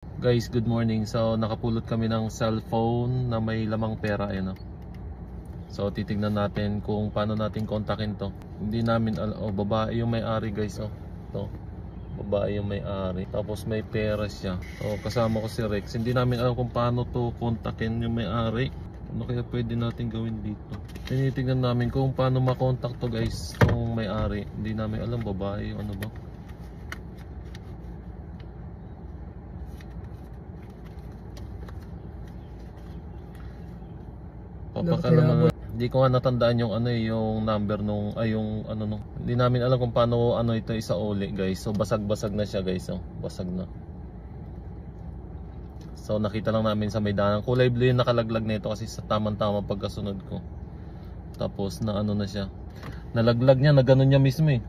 Guys, good morning. So nakapulot kami ng cellphone na may lamang pera, ayan o. So titignan natin kung paano natin kontakin to. Hindi namin babae yung may-ari guys, oh. To. Babae yung may-ari. Tapos may pera siya. So kasama ko si Rex. Hindi namin alam kung paano to kontakin yung may-ari. Ano kaya pwede natin gawin dito? Tinitignan namin kung paano makontak to guys, yung may-ari. Hindi namin alam babae yung ano ba. Papakalaman, hindi ko nga natandaan yung ano yung number nung yung ano nung. Hindi namin alam kung paano ano ito isa uli guys. So basag-basag na siya guys, oh. Basag na. So nakita lang namin sa may daan. Kulay blue yung nakalaglag nito kasi sa tamang-tama pagkasunod ko. Tapos na ano na siya. Nalaglag niya, na gano'n niya mismo eh.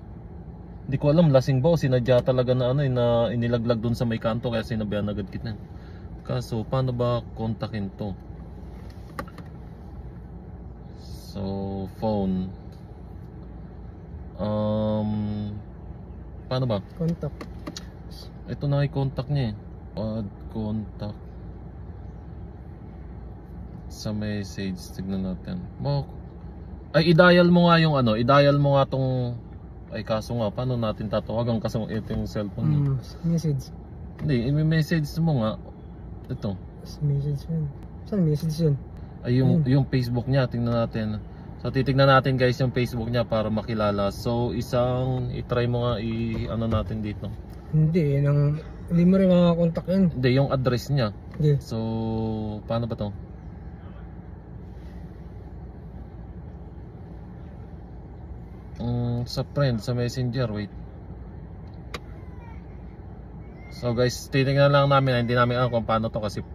Hindi ko alam lasing ba o sinadya talaga na ano na inilaglag dun sa may kanto kaya sinabihan agad kita. Kaso paano ba kontakin to? So, phone. Paano ba? Contact. Ito na yung contact niya eh. Add contact. Sa message, tignan natin. Ay, i-dial mo nga yung ano, i-dial mo nga tong. Ay, kaso nga, paano natin tatawagan kasi ito yung cellphone niya. Message. Hindi, i-message mo nga. Ito. Message yun. Saan message yun? Ay yung Facebook niya, tingnan natin. So titingnan natin guys yung Facebook niya para makilala. So i-try mo nga ano natin dito. Hindi, hindi mo rin makakontak yun. Hindi, yung address niya. Hindi. So paano ba to? Sa friend, sa messenger, wait. So guys, titingnan lang namin, hindi namin alam kung paano to kasi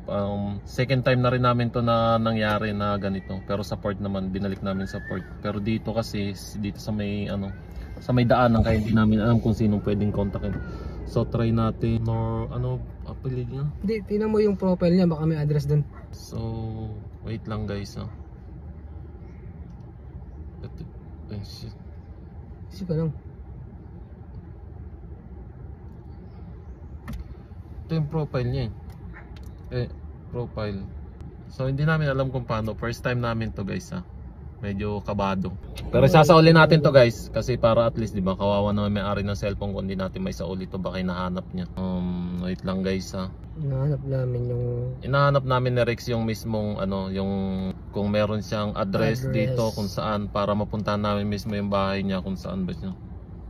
second time na rin namin to na nangyari na ganito. Pero sa port naman, binalik namin sa port. Pero dito kasi, dito sa may ano, sa may daanan kaya hindi namin alam kung sinong pwedeng kontakin. So try natin or ano, apelid niya. Hindi, tingnan mo yung profile niya, baka may address dun. So, wait lang guys ah. Shit. Isip ka lang. Ito yung profile niya eh. Profile. So hindi namin alam kung paano. First time namin to guys ha. Medyo kabado. Pero sasauli natin to guys. Kasi para at least diba kawawa naman may-ari ng cellphone kung hindi natin may sauli to. Baka hinahanap niya. Wait lang guys ha. Hinahanap namin ni Rex yung mismong ano. Yung kung meron siyang address dito kung saan. Para mapuntahan namin mismo yung bahay niya kung saan ba siya.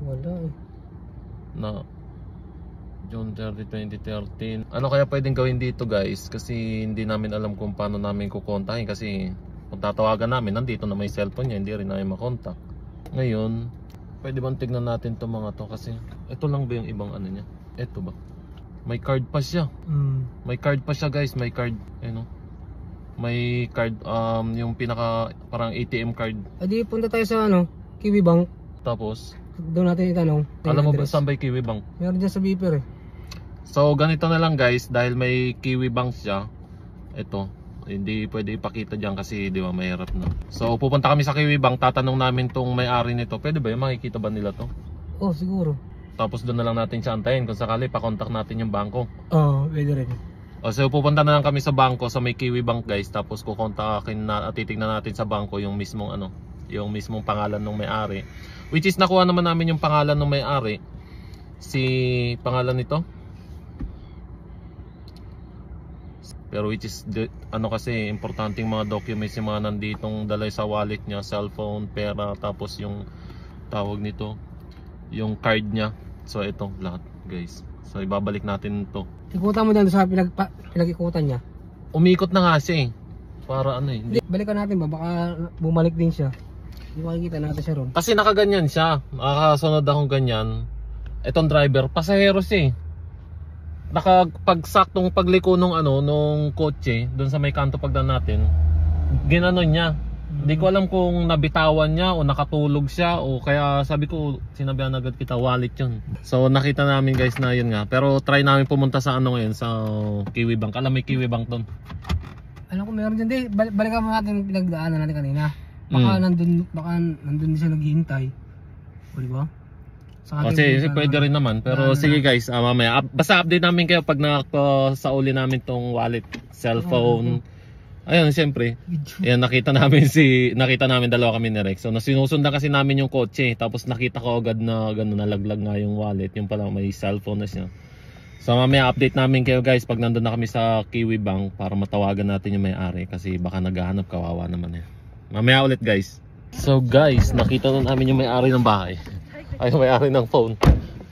Wala eh. Na June 30, 2013. Ano kaya pwedeng gawin dito guys? Kasi hindi namin alam kung paano namin kukontakin. Kasi kung tatawagan namin, nandito na may cellphone niya, hindi rin namin makontak. Ngayon, pwede bang tignan natin itong mga to? Kasi ito lang ba yung ibang ano niya? Ito ba? May card pa siya. May card pa siya guys, may card. Ano? May card, yung pinaka parang ATM card. Adi punta tayo sa ano, Kiwi Bank. Tapos Doon natin itanong. alam mo ba saan ba yung Kiwi Bank? Meron dyan sa beeper eh. So ganito na lang guys, dahil may Kiwi Bank siya. Ito, hindi pwede ipakita diyan kasi di ba mahirap na. So pupunta kami sa Kiwi Bank, tatanong namin tong may-ari nito. Pwede ba yung makikita ba nila to? Oh, siguro. Tapos doon na lang natin siya antayin kung sakali pa-contact natin yung bangko. Pwede rin. So pupunta na lang kami sa bangko sa may Kiwi Bank guys, tapos kukontakin na at titingnan natin sa bangko yung mismong ano, yung mismong pangalan ng may-ari. Which is nakuha naman namin yung pangalan ng may-ari. Si pangalan nito. Pero which is ano kasi importanteng mga documents yung mga nanditong dala sa wallet niya, cellphone, pera, tapos yung tawag nito, yung card niya. So ito lahat guys. So ibabalik natin to. Ikutan mo dyan sa pinag-ikutan niya. Umikot na nga siya eh. Para ano eh. Hindi, balikan natin ba? Baka bumalik din siya. Hindi makikita natin siya ron. Kasi nakaganyan siya. Nakakasunod akong ganyan. Itong driver, pasahero siya eh. Nakapagsaktong pagliko nung ano, nung kotse, doon sa may kanto pagdaan natin, ginanon niya. Hindi ko alam kung nabitawan niya o nakatulog siya o kaya sabi ko, sinabihan agad kita, wallet yun. So nakita namin guys na yun nga. Pero try namin pumunta sa ano ngayon, sa Kiwi Bank. Alam may Kiwi Bank doon. Alam ko meron dyan. Balikan mo natin yung pinagdaanan natin kanina. Baka nandun din siya naghihintay. O diba? Kasi pwede rin naman. Pero sige guys, mamaya. Basta update namin kayo pag sauli namin tong wallet, cellphone. Ayun, siyempre. Ayan, nakita namin dalawa kami ni Rex. So, sinusundan kasi namin yung kotse. Tapos nakita ko agad na gano'n, nalaglag nga yung wallet. Yung pala may cellphone na siya. So, mamaya update namin kayo guys pag nandun na kami sa Kiwi Bank para matawagan natin yung may-ari. Kasi baka naghahanap, kawawa naman eh. Mamaya ulit guys. So guys, nakita na namin yung may-ari ng bahay. Ay, may-ari ng phone.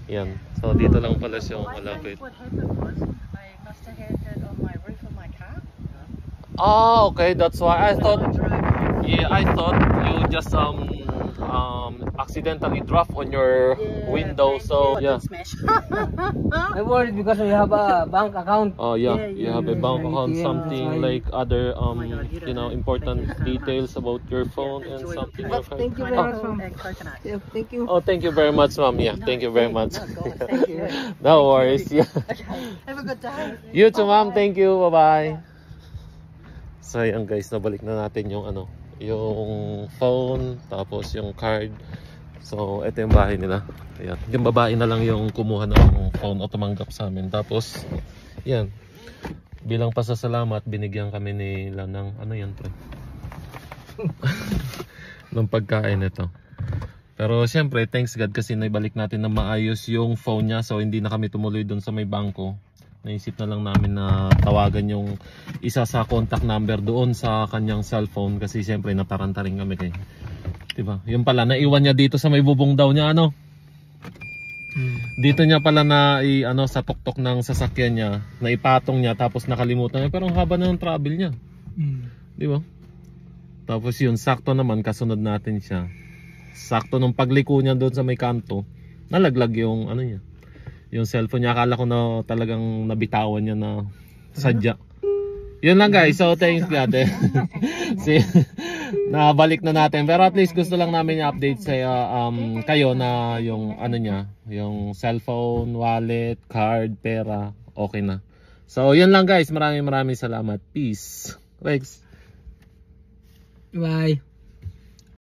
Yan. So, dito lang pala siya malapit. What happened was, I must have had that on my roof of my car. Ah, okay, that's why I thought you just accidentally dropped on your window, so yeah. I worried because we have a bank account. Oh yeah, you have a bank account, something like other important details about your phone and something like that. Thank you very much, ma'am. Yeah, thank you. Oh, thank you very much, ma'am. Yeah, thank you very much. Thank you. No worries. Yeah. Have a good time. You too, ma'am. Thank you. Bye-bye. So, ayan guys, nabalik na natin yung yung phone, tapos yung card. So, ito yung bahay nila. Ayan. Yung babae na lang yung kumuha ng phone o tumanggap sa amin. Tapos, yan. Bilang pasasalamat, binigyan kami nila ng, ano yan, pre? ng pagkain ito. Pero, syempre, thanks God kasi naibalik natin na maayos yung phone niya. So, hindi na kami tumuloy dun sa may bangko. Naisip na lang namin na tawagan yung isa sa contact number doon sa kanyang cellphone. Kasi, syempre, nataranta rin kami kayo. Diba? Yung pala, naiwan niya dito sa may bubong daw niya, Dito niya pala sa tuktok ng sasakyan niya, naipatong niya, tapos nakalimutan niya. Pero ang haba na ng travel niya. Diba? Tapos yun, sakto naman, kasunod natin siya. Sakto nung pagliko niya doon sa may kanto, nalaglag yung, niya, yung cellphone niya. Akala ko na talagang nabitawan niya na sadya. Yun lang guys, so thanks God. Nabalik na natin, pero at least gusto lang namin i-update sa kayo na yung niya, yung cellphone, wallet, card, pera, okay na. So yun lang guys, maraming salamat. Peace. Rex. Bye.